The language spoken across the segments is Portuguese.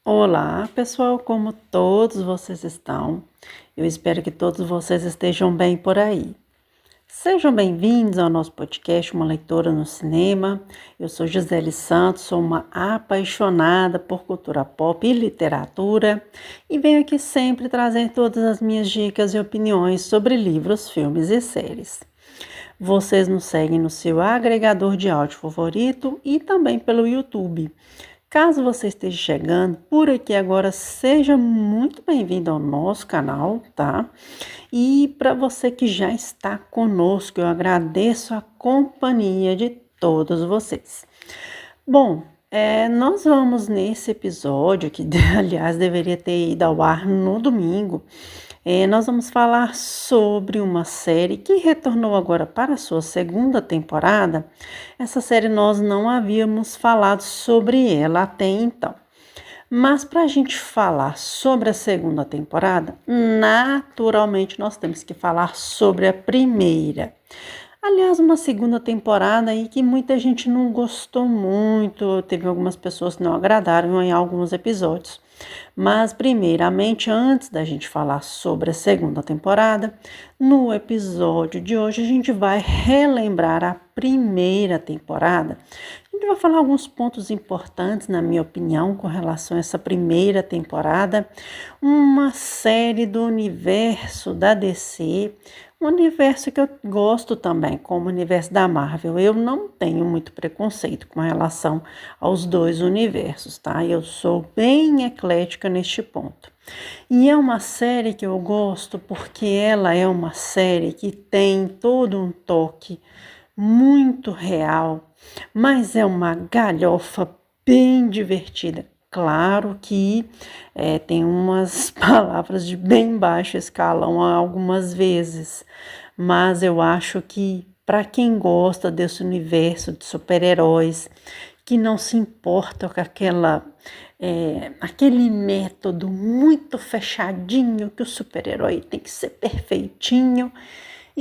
Olá, pessoal, como todos vocês estão? Eu espero que todos vocês estejam bem por aí. Sejam bem-vindos ao nosso podcast Uma Leitora no Cinema. Eu sou Gisele Santos, sou uma apaixonada por cultura pop e literatura e venho aqui sempre trazer todas as minhas dicas e opiniões sobre livros, filmes e séries. Vocês nos seguem no seu agregador de áudio favorito e também pelo YouTube. Caso você esteja chegando por aqui agora, seja muito bem-vindo ao nosso canal, tá? E para você que já está conosco, eu agradeço a companhia de todos vocês. Bom, nós vamos nesse episódio, que aliás deveria ter ido ao ar no domingo, nós vamos falar sobre uma série que retornou agora para a sua segunda temporada. Essa série nós não havíamos falado sobre ela até então. Mas para a gente falar sobre a segunda temporada, naturalmente nós temos que falar sobre a primeira. Aliás, uma segunda temporada aí que muita gente não gostou muito, teve algumas pessoas que não agradaram em alguns episódios. Mas, primeiramente, antes da gente falar sobre a segunda temporada, no episódio de hoje a gente vai relembrar a primeira temporada. A gente vai falar alguns pontos importantes, na minha opinião, com relação a essa primeira temporada, uma série do universo da DC, um universo que eu gosto também, como o universo da Marvel. Eu não tenho muito preconceito com relação aos dois universos, tá? Eu sou bem eclética neste ponto. E é uma série que eu gosto porque ela é uma série que tem todo um toque muito real, mas é uma galhofa bem divertida. Claro que tem umas palavras de bem baixo escalão algumas vezes, mas eu acho que para quem gosta desse universo de super-heróis, que não se importa com aquele método muito fechadinho, que o super-herói tem que ser perfeitinho,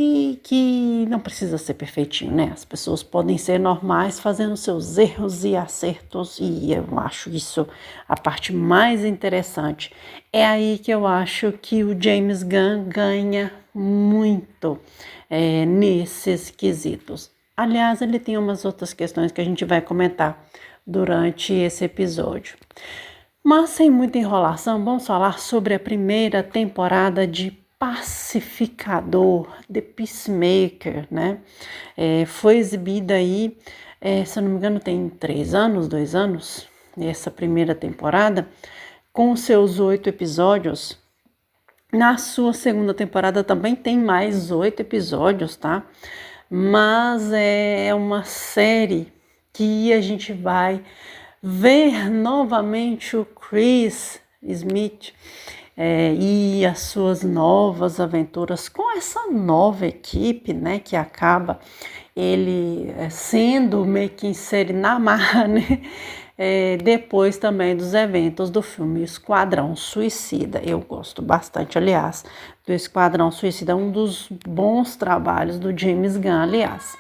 e que não precisa ser perfeitinho, né? As pessoas podem ser normais fazendo seus erros e acertos, e eu acho isso a parte mais interessante. É aí que eu acho que o James Gunn ganha muito nesses quesitos. Aliás, ele tem umas outras questões que a gente vai comentar durante esse episódio. Mas sem muita enrolação, vamos falar sobre a primeira temporada de Pacificador, The Peacemaker, né? Foi exibida aí, se eu não me engano, tem 3 anos, 2 anos, essa primeira temporada, com seus 8 episódios. Na sua segunda temporada também tem mais 8 episódios, tá? Mas é uma série que a gente vai ver novamente o Chris Smith e as suas novas aventuras com essa nova equipe, né, que acaba ele sendo meio que inserido na marra, né, depois também dos eventos do filme Esquadrão Suicida. Eu gosto bastante, aliás, do Esquadrão Suicida, um dos bons trabalhos do James Gunn, aliás.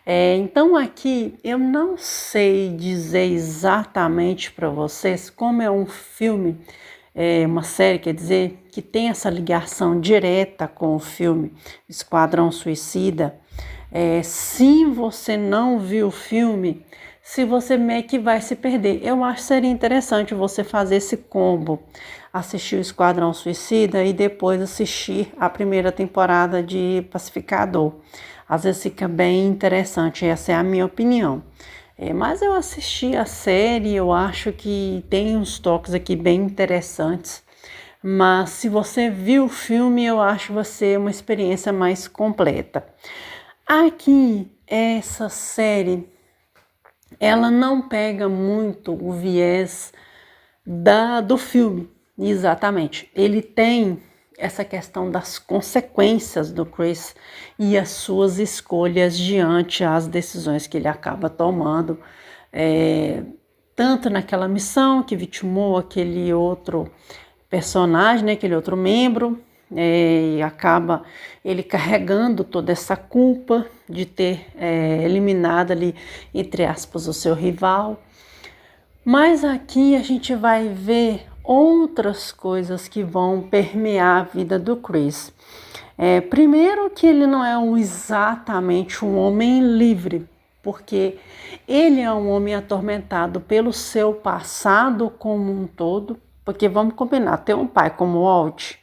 Então aqui eu não sei dizer exatamente para vocês como é um filme, uma série, quer dizer, que tem essa ligação direta com o filme Esquadrão Suicida. Se você não viu o filme, se você meio que vai se perder. Eu acho que seria interessante você fazer esse combo, assistir o Esquadrão Suicida e depois assistir a primeira temporada de Pacificador. Às vezes fica bem interessante, essa é a minha opinião. Mas eu assisti a série, eu acho que tem uns toques aqui bem interessantes. Mas se você viu o filme, eu acho que vai ser uma experiência mais completa. Aqui, essa série, ela não pega muito o viés do filme, exatamente. Ele tem essa questão das consequências do Chris e as suas escolhas diante as decisões que ele acaba tomando, tanto naquela missão que vitimou aquele outro personagem, né, aquele outro membro, e acaba ele carregando toda essa culpa de ter eliminado ali, entre aspas, o seu rival. Mas aqui a gente vai ver outras coisas que vão permear a vida do Chris. Primeiro que ele não é exatamente um homem livre, porque ele é um homem atormentado pelo seu passado como um todo, porque vamos combinar, ter um pai como Walt,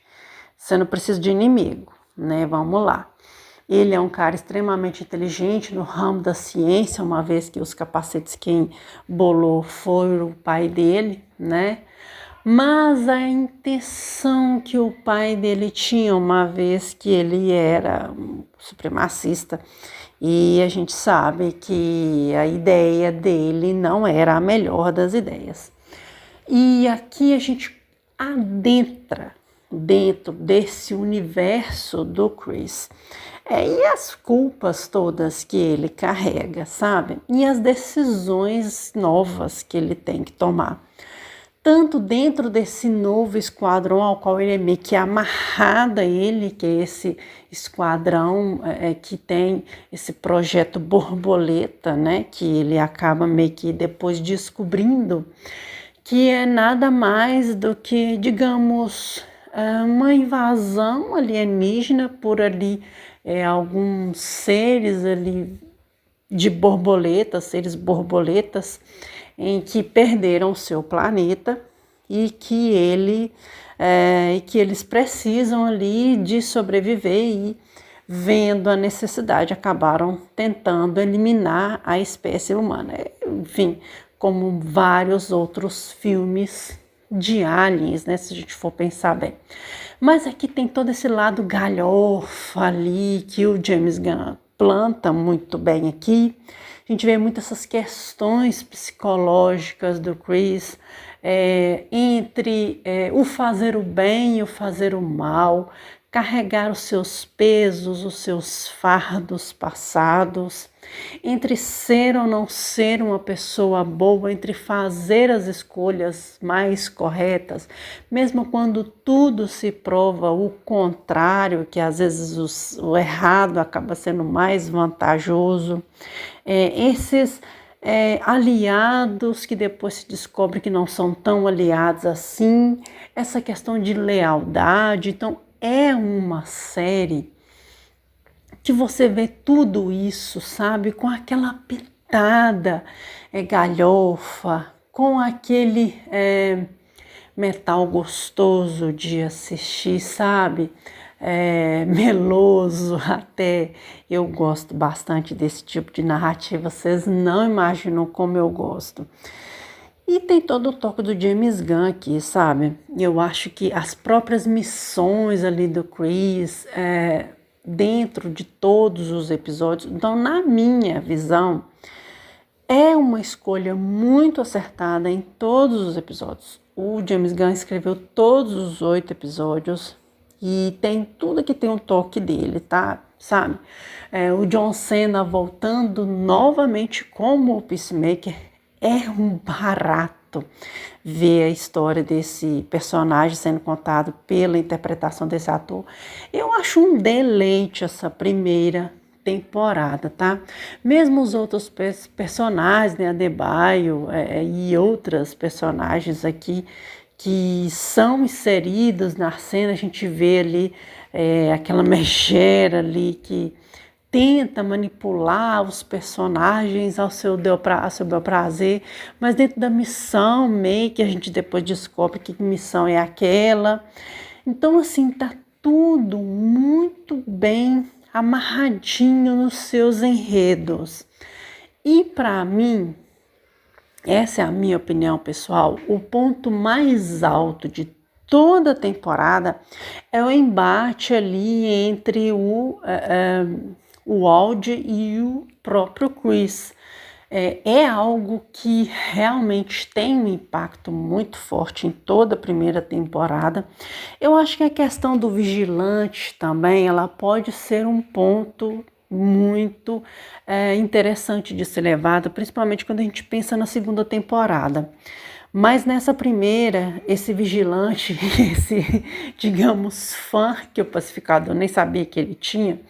você não precisa de inimigo, né? Vamos lá. Ele é um cara extremamente inteligente no ramo da ciência, uma vez que os capacetes quem bolou foi o pai dele, né? Mas a intenção que o pai dele tinha, uma vez que ele era um supremacista, e a gente sabe que a ideia dele não era a melhor das ideias. E aqui a gente adentra dentro desse universo do Chris. E as culpas todas que ele carrega, sabe? E as decisões novas que ele tem que tomar. Tanto dentro desse novo esquadrão ao qual ele é meio que amarrado a ele, que é esse esquadrão que tem esse projeto borboleta, né? Que ele acaba meio que depois descobrindo que é nada mais do que, digamos, uma invasão alienígena por ali, alguns seres ali de borboletas, seres borboletas, em que perderam o seu planeta e que eles precisam ali de sobreviver e, vendo a necessidade, acabaram tentando eliminar a espécie humana. Enfim, como vários outros filmes de aliens, né, se a gente for pensar bem. Mas aqui tem todo esse lado galhofa ali que o James Gunn planta muito bem aqui. A gente vê muitas essas questões psicológicas do Chris, entre o fazer o bem e o fazer o mal, carregar os seus pesos, os seus fardos passados, entre ser ou não ser uma pessoa boa, entre fazer as escolhas mais corretas, mesmo quando tudo se prova o contrário, que às vezes o errado acaba sendo mais vantajoso. Esses aliados que depois se descobre que não são tão aliados assim, essa questão de lealdade. Então, é uma série que você vê tudo isso, sabe? Com aquela pitada galhofa, com aquele metal gostoso de assistir, sabe? Meloso até. Eu gosto bastante desse tipo de narrativa, vocês não imaginam como eu gosto. E tem todo o toque do James Gunn aqui, sabe? Eu acho que as próprias missões ali do Chris, dentro de todos os episódios, então, na minha visão, é uma escolha muito acertada em todos os episódios. O James Gunn escreveu todos os 8 episódios e tem tudo que tem o toque dele, tá? Sabe? O John Cena voltando novamente como o Peacemaker. É um barato ver a história desse personagem sendo contado pela interpretação desse ator. Eu acho um deleite essa primeira temporada, tá? Mesmo os outros personagens, né, Adebayo e outras personagens aqui que são inseridos na cena, a gente vê ali aquela megera ali que tenta manipular os personagens ao seu bel prazer, mas dentro da missão meio que a gente depois descobre que missão é aquela. Então, assim, tá tudo muito bem amarradinho nos seus enredos. E para mim, essa é a minha opinião pessoal, o ponto mais alto de toda a temporada é o embate ali entre o Walt e o próprio Chris. É algo que realmente tem um impacto muito forte em toda a primeira temporada. Eu acho que a questão do vigilante também, ela pode ser um ponto muito interessante de ser levado, principalmente quando a gente pensa na segunda temporada. Mas nessa primeira, esse vigilante, esse, digamos, fã que o Pacificador nem sabia que ele tinha,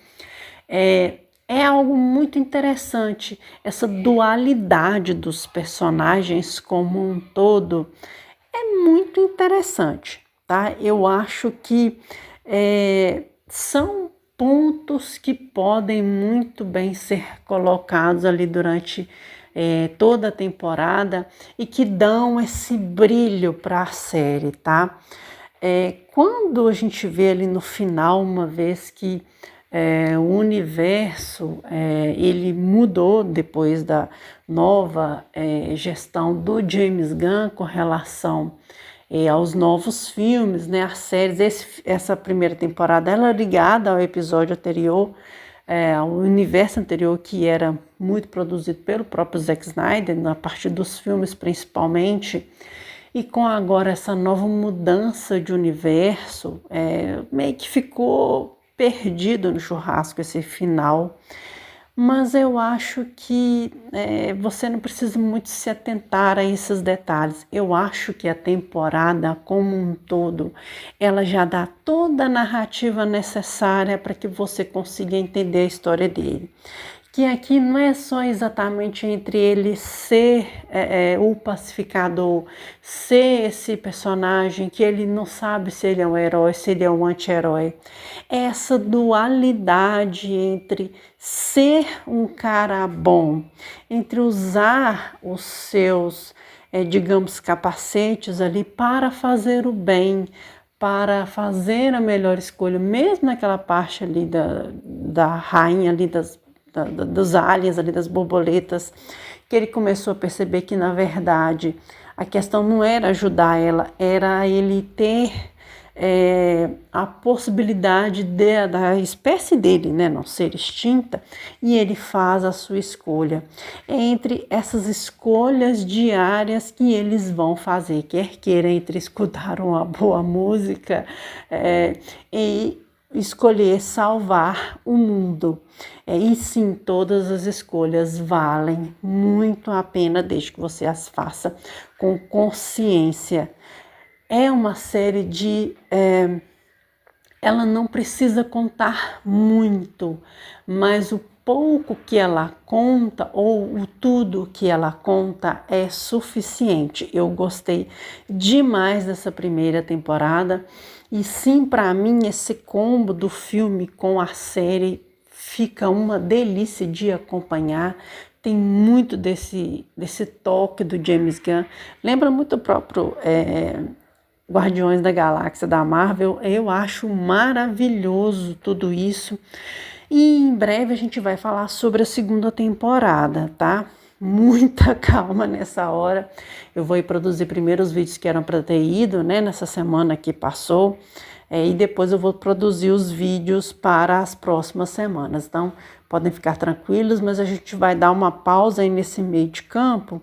É algo muito interessante, essa dualidade dos personagens como um todo é muito interessante, tá? Eu acho que são pontos que podem muito bem ser colocados ali durante toda a temporada e que dão esse brilho para a série, tá? Quando a gente vê ali no final, uma vez que o universo ele mudou depois da nova gestão do James Gunn com relação aos novos filmes, né, as séries. Essa primeira temporada ela é ligada ao episódio anterior, ao universo anterior, que era muito produzido pelo próprio Zack Snyder, a partir dos filmes principalmente. E com agora essa nova mudança de universo, meio que ficou perdido no churrasco esse final. Mas eu acho que você não precisa muito se atentar a esses detalhes. Eu acho que a temporada como um todo, ela já dá toda a narrativa necessária para que você consiga entender a história dele. Que aqui não é só exatamente entre ele ser o pacificador, ser esse personagem que ele não sabe se ele é um herói, se ele é um anti-herói. Essa dualidade entre ser um cara bom, entre usar os seus, digamos, capacetes ali para fazer o bem, para fazer a melhor escolha, mesmo naquela parte ali da rainha ali dos aliens ali, das borboletas, que ele começou a perceber que na verdade a questão não era ajudar ela, era ele ter a possibilidade da espécie dele, né, não ser extinta, e ele faz a sua escolha. Entre essas escolhas diárias que eles vão fazer, quer queira entre escutar uma boa música e escolher salvar o mundo. E sim, todas as escolhas valem muito a pena, desde que você as faça com consciência. É uma série ela não precisa contar muito, mas o pouco que ela conta ou o tudo que ela conta é suficiente. Eu gostei demais dessa primeira temporada e sim, para mim esse combo do filme com a série fica uma delícia de acompanhar. Tem muito desse toque do James Gunn, lembra muito o próprio Guardiões da Galáxia da Marvel. Eu acho maravilhoso tudo isso. E em breve a gente vai falar sobre a segunda temporada, tá? Muita calma nessa hora. Eu vou produzir primeiro os vídeos que eram para ter ido, né, nessa semana que passou. E depois eu vou produzir os vídeos para as próximas semanas. Então, podem ficar tranquilos, mas a gente vai dar uma pausa aí nesse meio de campo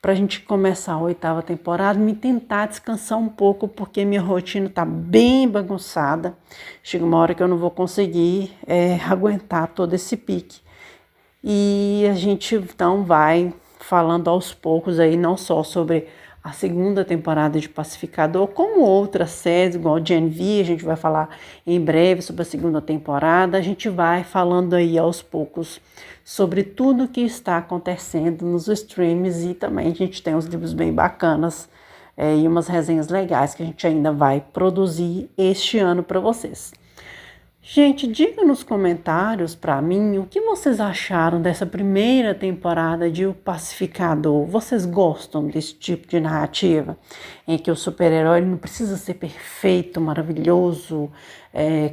para a gente começar a 8ª temporada, me tentar descansar um pouco, porque minha rotina está bem bagunçada. Chega uma hora que eu não vou conseguir aguentar todo esse pique. E a gente então vai falando aos poucos aí, não só sobre a segunda temporada de Pacificador, como outras séries, igual Gen V, a gente vai falar em breve sobre a segunda temporada. A gente vai falando aí aos poucos sobre tudo que está acontecendo nos streams, e também a gente tem uns livros bem bacanas e umas resenhas legais que a gente ainda vai produzir este ano para vocês. Gente, diga nos comentários para mim o que vocês acharam dessa primeira temporada de O Pacificador. Vocês gostam desse tipo de narrativa em que o super-herói não precisa ser perfeito, maravilhoso,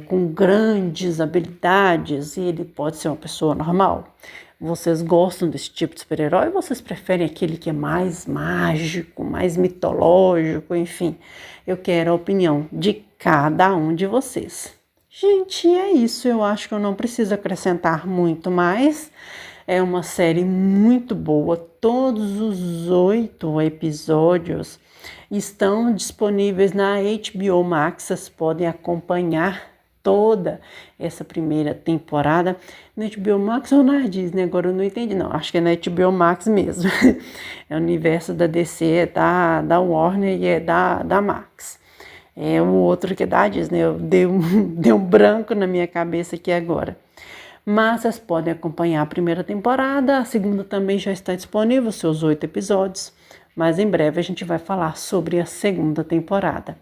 com grandes habilidades, e ele pode ser uma pessoa normal? Vocês gostam desse tipo de super-herói ou vocês preferem aquele que é mais mágico, mais mitológico, enfim? Eu quero a opinião de cada um de vocês. Gente, é isso. Eu acho que eu não preciso acrescentar muito mais. É uma série muito boa. Todos os 8 episódios estão disponíveis na HBO Max. Vocês podem acompanhar toda essa primeira temporada na HBO Max ou na Disney. Agora eu não entendi, não. Acho que é na HBO Max mesmo. É o universo da DC, é da Warner e é da Max. É o outro que é da Disney. Eu dei um branco na minha cabeça aqui agora. Mas vocês podem acompanhar a primeira temporada, a segunda também já está disponível, seus 8 episódios, mas em breve a gente vai falar sobre a segunda temporada.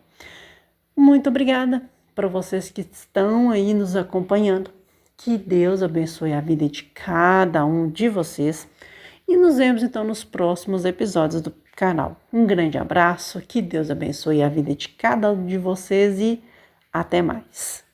Muito obrigada para vocês que estão aí nos acompanhando. Que Deus abençoe a vida de cada um de vocês. E nos vemos então nos próximos episódios do canal. Um grande abraço, que Deus abençoe a vida de cada um de vocês e até mais.